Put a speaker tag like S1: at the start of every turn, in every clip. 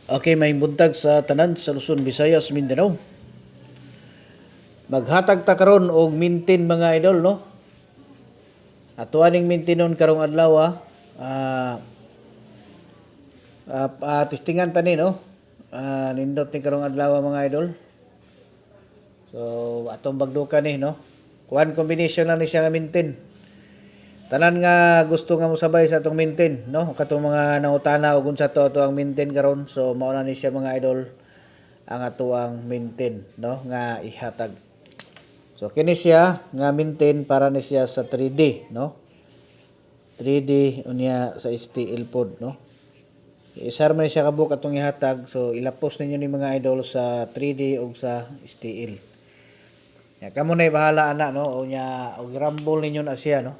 S1: Okay, may buntag sa tanan sa Luzon, Visayas, Mindanao. Maghatag ta karon og mintin mga idol, no? Ato aning mintinon karong adlaw testingan ta ni, no? Nindot ni karong adlaw mga idol. So atong bagdukan ni, no? One combination lang ni siya nga mintin. Tanan nga gusto nga mosabay sa atong mintin, no? Katong mga nangutana og unsa to ang mintin karon. So mao na ni siya mga idol ang atuang mintin, no? Nga ihatag. So kini siya nga mintin para ni siya sa 3D, no? 3D unya sa STL pod, no? Isar man siya kabuk atong ihatag. So ilapos ninyo ni mga idol sa 3D ug sa STL. Ya kamo na bahala ana, no? Unya og rumble ninyo na siya, no?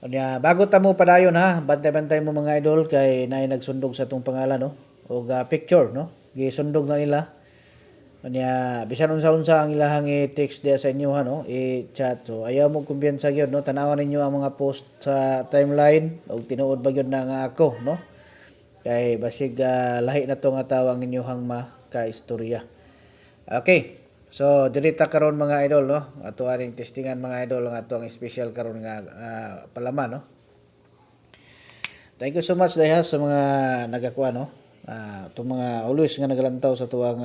S1: Unya bago ta mo padayon ha, bantay-bantay mo mga idol kay naay nagsundog sa atong pangalan, no? Og picture, no? Gisundog na nila. Unya bisan unsa-unsa ang ilahang i-text diya sa inyo ha, no? I-chat. So ayaw mo kumbiyansa gyud, no? Tanawan ninyo ang mga post sa timeline og tinuod ba gyud na nga ako, no? Kay basig lahi na to nga tawag ninyohang makaistorya. Okay. So dirita karon mga idol, no? Ato aning testingan mga idol ang ato ang special karon nga palaman, no? Thank you so much dahil sa mga nagakuha, no? Itong mga always nga nagalantaw sa tuwang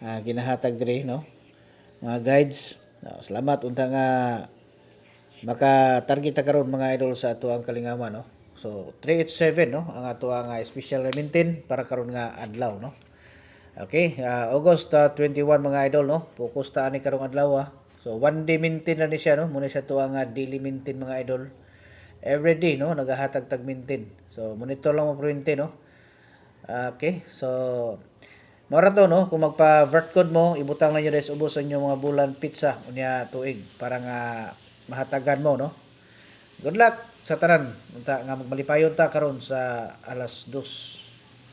S1: ginahatag diri, no? Mga guides. Salamat unta nga maka-target ta karon mga idol sa ato ang kalingaman, no? So 387, no? Ang ato ang special maintain para karon nga adlaw, no? Okay, August 21 mga idol, no? Focus ta ani karong adlaw. So one day maintain na ni siya, no? Muna siya tuwa nga daily maintain mga idol. Every day, no? Nagahatag tag maintain. So monitor lang mo printe, no? Okay, so mora to, no? Kung magpa-vert code mo, ibutang lang nyo des ubos sa inyo mga bulan pizza unya tuig para nga mahatagan mo, no? Good luck sa tanan. Unta nga magmalipayon ta karon sa alas 2.